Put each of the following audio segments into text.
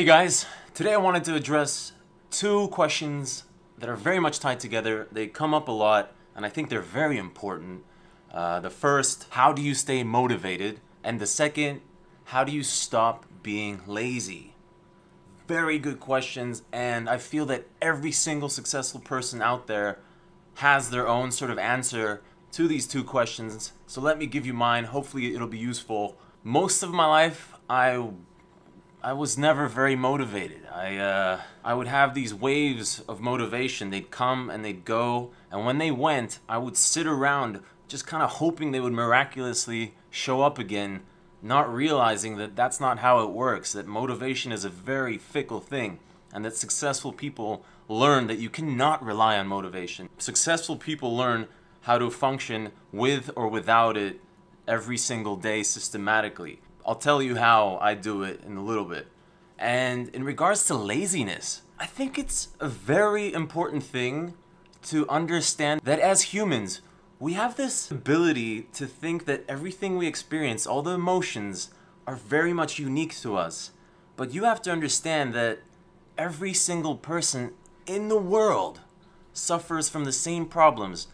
Hey guys, today I wanted to address two questions that are very much tied together. They come up a lot and I think they're very important. The first, how do you stay motivated? And the second, how do you stop being lazy? Very good questions, and I feel that every single successful person out there has their own sort of answer to these two questions. So let me give you mine. Hopefully it'll be useful. Most of my life, I was never very motivated. I would have these waves of motivation. They'd come and they'd go, and when they went, I would sit around just kind of hoping they would miraculously show up again, not realizing that that's not how it works, that motivation is a very fickle thing, and that successful people learn that you cannot rely on motivation. Successful people learn how to function with or without it every single day systematically. I'll tell you how I do it in a little bit. And in regards to laziness, I think it's a very important thing to understand that as humans, we have this ability to think that everything we experience, all the emotions, are very much unique to us. But you have to understand that every single person in the world suffers from the same problems.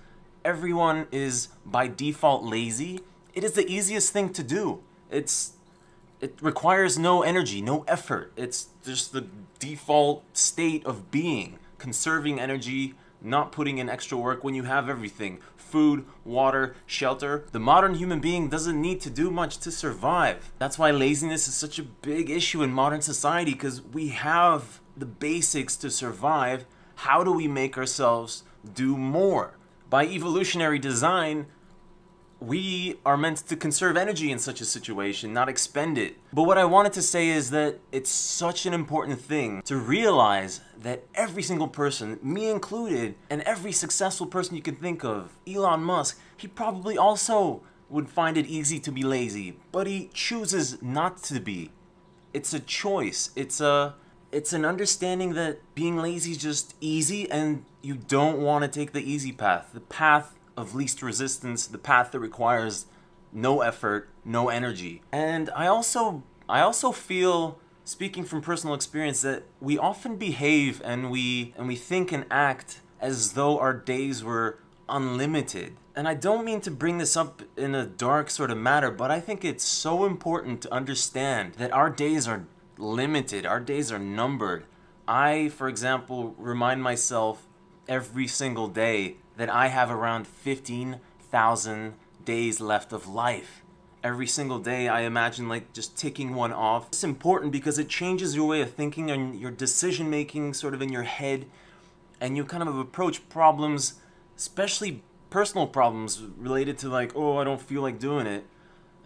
Everyone is by default lazy. It is the easiest thing to do. It requires no energy, no effort. It's just the default state of being. Conserving energy, not putting in extra work when you have everything. Food, water, shelter. The modern human being doesn't need to do much to survive. That's why laziness is such a big issue in modern society, because we have the basics to survive. How do we make ourselves do more? By evolutionary design, we are meant to conserve energy in such a situation, not expend it. But what I wanted to say is that it's such an important thing to realize that every single person, me included, and every successful person you can think of, Elon Musk, he probably also would find it easy to be lazy, but he chooses not to be. It's a choice. It's an understanding that being lazy is just easy, and you don't want to take the easy path. The path of least resistance, the path that requires no effort, no energy. And I also feel, speaking from personal experience, that we often behave and we think and act as though our days were unlimited. And I don't mean to bring this up in a dark sort of matter, but I think it's so important to understand that our days are limited, our days are numbered. I, for example, remind myself every single day that I have around 15,000 days left of life. Every single day I imagine like just ticking one off. It's important because it changes your way of thinking and your decision making sort of in your head, and you kind of approach problems, especially personal problems related to like, oh, I don't feel like doing it.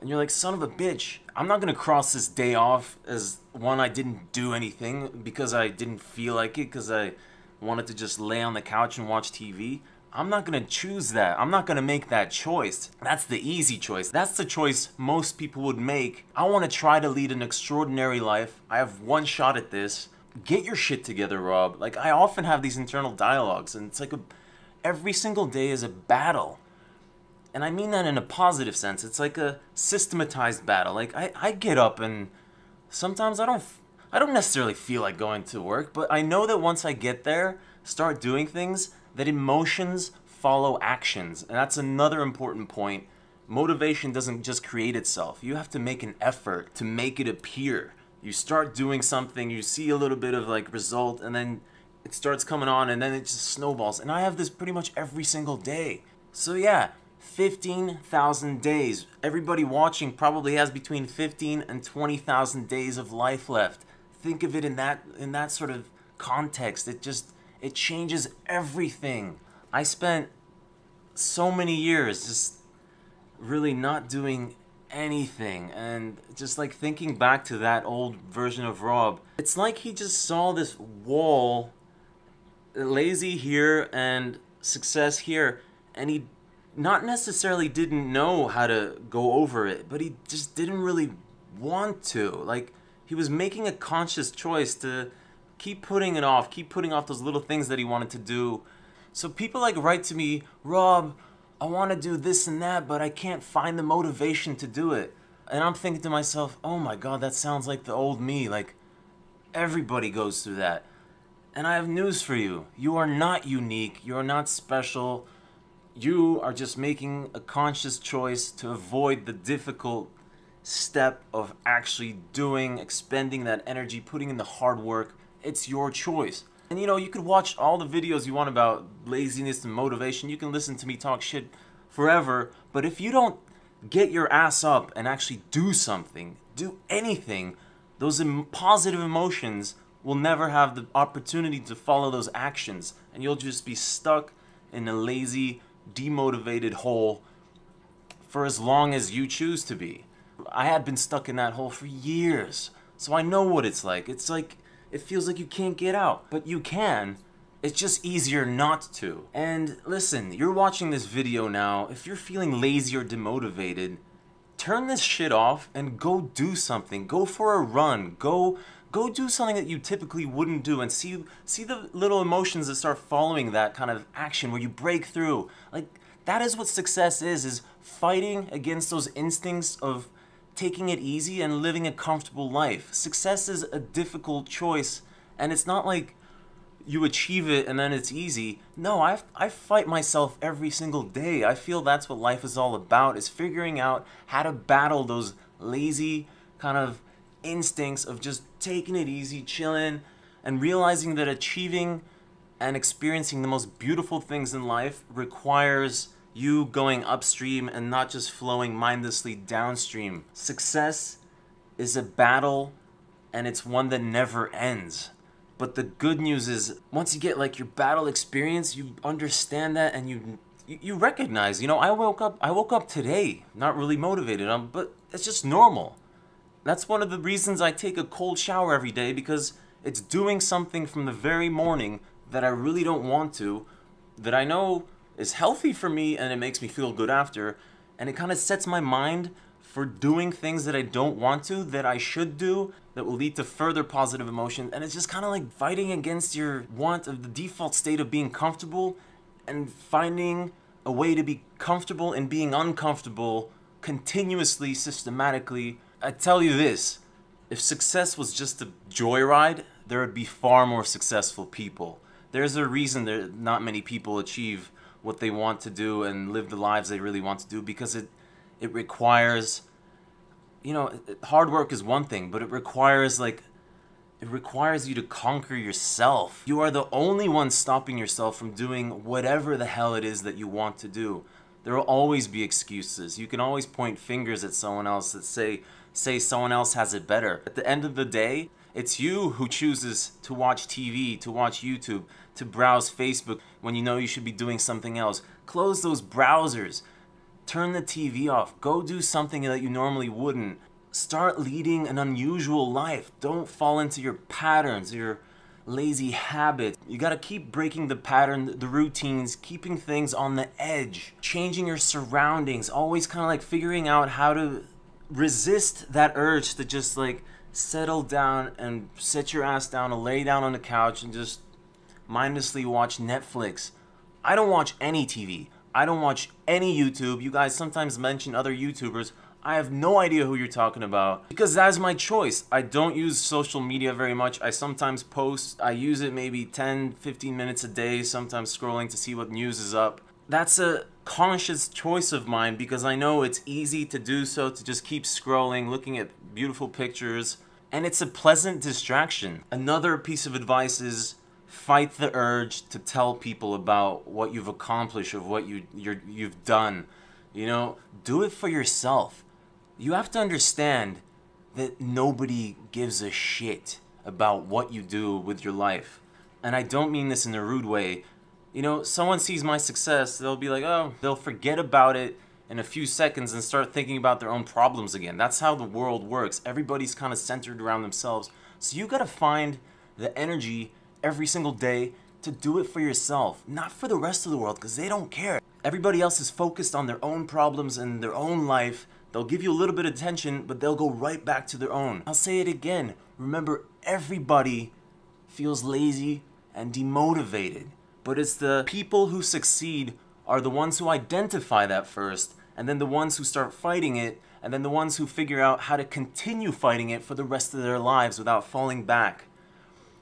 And you're like, son of a bitch, I'm not gonna cross this day off as one I didn't do anything because I didn't feel like it, because I wanted to just lay on the couch and watch TV. I'm not gonna choose that. I'm not gonna make that choice. That's the easy choice. That's the choice most people would make. I wanna try to lead an extraordinary life. I have one shot at this. Get your shit together, Rob. Like, I often have these internal dialogues, and it's like every single day is a battle. And I mean that in a positive sense. It's like a systematized battle. Like, I get up and sometimes I don't necessarily feel like going to work, but I know that once I get there, start doing things, that emotions follow actions. And that's another important point. Motivation doesn't just create itself. You have to make an effort to make it appear. You start doing something, you see a little bit of like result, and then it starts coming on, and then it just snowballs. And I have this pretty much every single day. So yeah, 15,000 days. Everybody watching probably has between 15 and 20,000 days of life left. Think of it in that sort of context. It changes everything. I spent so many years just really not doing anything, and just like thinking back to that old version of Rob, it's like he just saw this wall, lazy here and success here, and he not necessarily didn't know how to go over it, but he just didn't really want to. Like, he was making a conscious choice to keep putting off those little things that he wanted to do. So people like write to me, Rob, I want to do this and that, but I can't find the motivation to do it. And I'm thinking to myself, oh my God, that sounds like the old me. Like, Everybody goes through that. And I have news for you. You are not unique. You are not special. You are just making a conscious choice to avoid the difficult step of actually doing, expending that energy, putting in the hard work. It's your choice. And you know, you could watch all the videos you want about laziness and motivation. You can listen to me talk shit forever. But if you don't get your ass up and actually do something, do anything, those positive emotions will never have the opportunity to follow those actions. And you'll just be stuck in a lazy, demotivated hole for as long as you choose to be. I had been stuck in that hole for years, so I know what it's like. It's like, it feels like you can't get out, but you can. It's just easier not to. And listen, you're watching this video now. If you're feeling lazy or demotivated, turn this shit off and go do something. Go for a run. Go do something that you typically wouldn't do, and see the little emotions that start following that kind of action where you break through. Like, that is what success is fighting against those instincts of taking it easy and living a comfortable life. Success is a difficult choice, and it's not like you achieve it and then it's easy. No, I fight myself every single day. I feel that's what life is all about, is figuring out how to battle those lazy kind of instincts of just taking it easy, chilling, and realizing that achieving and experiencing the most beautiful things in life requires you going upstream and not just flowing mindlessly downstream. Success is a battle, and it's one that never ends. But the good news is, once you get like your battle experience, you understand that, and you recognize, you know, I woke up today not really motivated, but it's just normal. That's one of the reasons I take a cold shower every day, because it's doing something from the very morning that I really don't want to, that I know is healthy for me, and it makes me feel good after, and it kind of sets my mind for doing things that I don't want to, that I should do, that will lead to further positive emotion. And it's just kind of like fighting against your want of the default state of being comfortable, and finding a way to be comfortable in being uncomfortable continuously, systematically. I tell you this, if success was just a joyride, there would be far more successful people. There's a reason that not many people achieve what they want to do and live the lives they really want to do, because it requires, you know, hard work is one thing, but it requires you to conquer yourself. You are the only one stopping yourself from doing whatever the hell it is that you want to do. There will always be excuses. You can always point fingers at someone else that say someone else has it better. At the end of the day, it's you who chooses to watch TV, to watch YouTube, to browse Facebook when you know you should be doing something else. Close those browsers. Turn the TV off. Go do something that you normally wouldn't. Start leading an unusual life. Don't fall into your patterns, your lazy habits. You gotta keep breaking the pattern, the routines, keeping things on the edge, changing your surroundings, always kind of like figuring out how to resist that urge to just like settle down and sit your ass down and lay down on the couch and just mindlessly watch Netflix. I don't watch any TV. I don't watch any YouTube. You guys sometimes mention other YouTubers. I have no idea who you're talking about, because that is my choice. I don't use social media very much. I sometimes post. I use it maybe 10-15 minutes a day, sometimes scrolling to see what news is up. That's a conscious choice of mine, because I know it's easy to do so, to just keep scrolling, looking at beautiful pictures, and it's a pleasant distraction. Another piece of advice is fight the urge to tell people about what you've accomplished, or what you've done. You know, do it for yourself. You have to understand that nobody gives a shit about what you do with your life. And I don't mean this in a rude way. You know, someone sees my success, they'll be like, oh, they'll forget about it in a few seconds and start thinking about their own problems again. That's how the world works. Everybody's kind of centered around themselves. So you gotta find the energy every single day to do it for yourself, not for the rest of the world, because they don't care. Everybody else is focused on their own problems and their own life. They'll give you a little bit of attention, but they'll go right back to their own. I'll say it again. Remember, everybody feels lazy and demotivated, but it's the people who succeed are the ones who identify that first, and then the ones who start fighting it, and then the ones who figure out how to continue fighting it for the rest of their lives without falling back.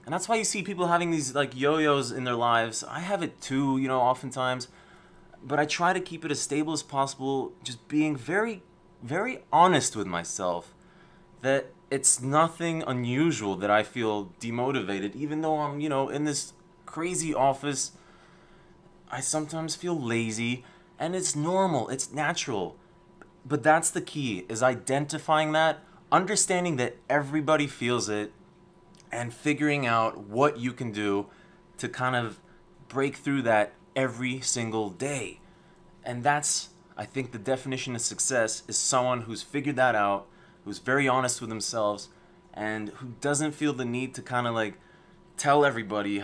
And that's why you see people having these like yo-yos in their lives. I have it too, you know, oftentimes. But I try to keep it as stable as possible, just being very, very honest with myself that it's nothing unusual that I feel demotivated, even though I'm, you know, in this crazy office. I sometimes feel lazy, and it's normal, it's natural. But that's the key, is identifying that, understanding that everybody feels it, and figuring out what you can do to kind of break through that every single day. And that's, I think, the definition of success is someone who's figured that out, who's very honest with themselves, and who doesn't feel the need to kind of like tell everybody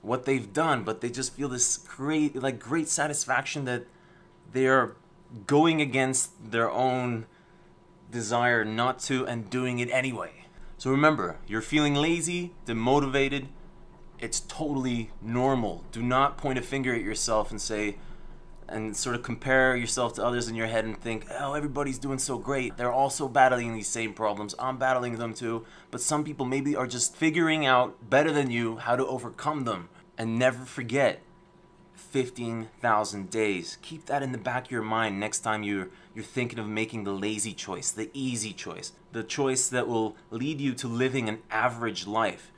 what they've done, but they just feel this great satisfaction that they are going against their own desire not to and doing it anyway. So remember, you're feeling lazy, demotivated, it's totally normal. Do not point a finger at yourself and say, and sort of compare yourself to others in your head and think, oh, everybody's doing so great. They're also battling these same problems. I'm battling them too. But some people maybe are just figuring out better than you how to overcome them. And never forget, 15,000 days. Keep that in the back of your mind next time you're thinking of making the lazy choice, the easy choice, the choice that will lead you to living an average life.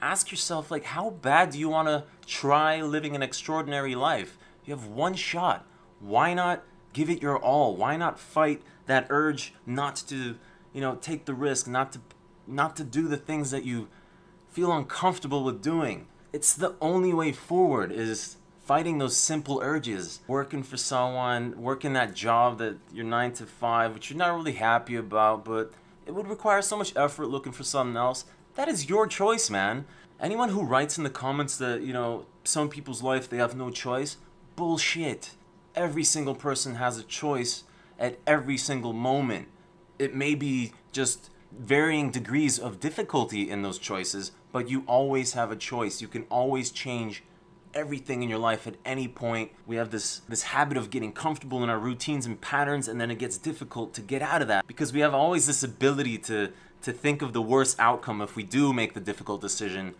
Ask yourself, like, how bad do you want to try living an extraordinary life? You have one shot. Why not give it your all? Why not fight that urge not to, you know, take the risk, not to do the things that you feel uncomfortable with doing? It's the only way forward, is fighting those simple urges. Working for someone, working that job that you're 9 to 5, which you're not really happy about, but it would require so much effort looking for something else. That is your choice, man. Anyone who writes in the comments that, you know, some people's life, they have no choice, bullshit. Every single person has a choice at every single moment. It may be just varying degrees of difficulty in those choices, but you always have a choice. You can always change everything in your life at any point. We have this habit of getting comfortable in our routines and patterns, and then it gets difficult to get out of that because we have always this ability to think of the worst outcome if we do make the difficult decision,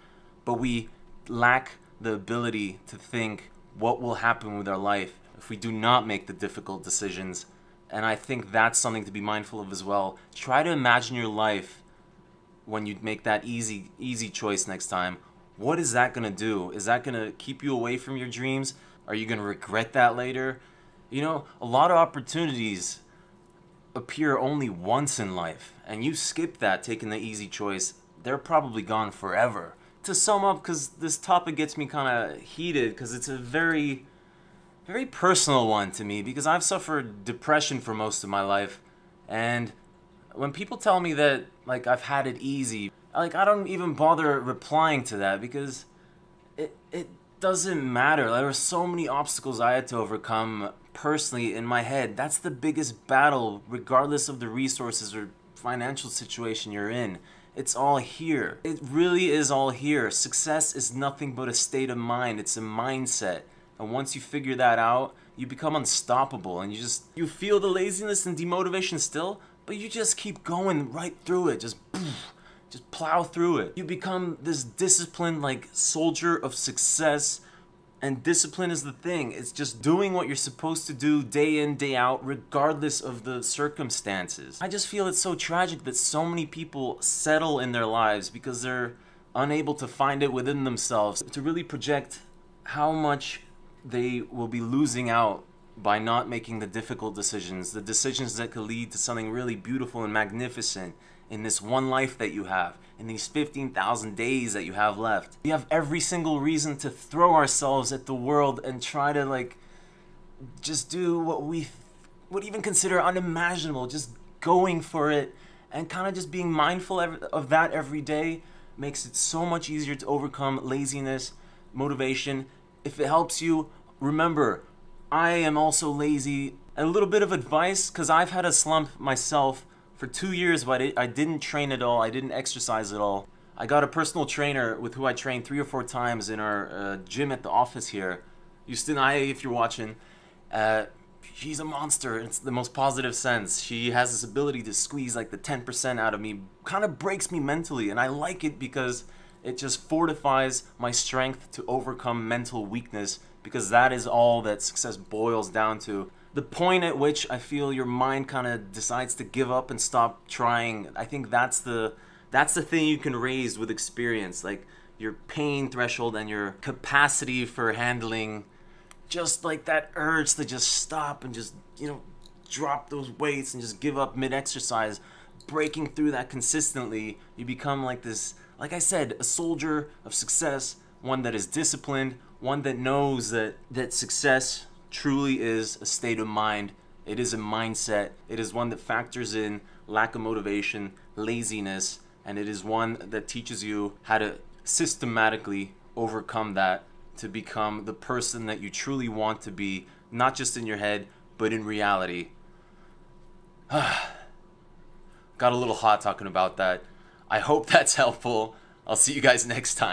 but we lack the ability to think what will happen with our life if we do not make the difficult decisions. And I think that's something to be mindful of as well. Try to imagine your life when you make that easy choice next time. What is that gonna do? Is that gonna keep you away from your dreams? Are you gonna regret that later? You know, a lot of opportunities appear only once in life, and you skip that taking the easy choice, they're probably gone forever. To sum up, because this topic gets me kind of heated, because it's a very, very personal one to me, because I've suffered depression for most of my life, and when people tell me that, like, I've had it easy, like, I don't even bother replying to that, because it doesn't matter. There were so many obstacles I had to overcome personally in my head. That's the biggest battle, regardless of the resources or financial situation you're in. It's all here. It really is all here. Success is nothing but a state of mind. It's a mindset. And once you figure that out, you become unstoppable, and you feel the laziness and demotivation still, but you just keep going right through it. Just plow through it. You become this disciplined, like, soldier of success. And discipline is the thing. It's just doing what you're supposed to do day in, day out, regardless of the circumstances. I just feel it's so tragic that so many people settle in their lives because they're unable to find it within themselves to really project how much they will be losing out by not making the difficult decisions, the decisions that could lead to something really beautiful and magnificent in this one life that you have, in these 15,000 days that you have left. We have every single reason to throw ourselves at the world and try to, like, just do what we would even consider unimaginable, just going for it, and kind of just being mindful of that every day makes it so much easier to overcome laziness, motivation. If it helps you, remember, I am also lazy. A little bit of advice, because I've had a slump myself. For 2 years, but I didn't train at all. I didn't exercise at all. I got a personal trainer with who I trained 3 or 4 times in our gym at the office here. Houston, if you're watching, she's a monster. It's the most positive sense. She has this ability to squeeze like the 10% out of me. Kind of breaks me mentally, and I like it because It just fortifies my strength to overcome mental weakness, because that is all that success boils down to. The point at which I feel your mind kind of decides to give up and stop trying, I think that's the thing you can raise with experience. Like your pain threshold and your capacity for handling just like that urge to just stop and just, you know, drop those weights and just give up mid-exercise. Breaking through that consistently, you become like this, like I said, a soldier of success, one that is disciplined, one that knows that success truly is a state of mind. It is a mindset. It is one that factors in lack of motivation, laziness, and it is one that teaches you how to systematically overcome that to become the person that you truly want to be, not just in your head, but in reality. Got a little hot talking about that. I hope that's helpful. I'll see you guys next time.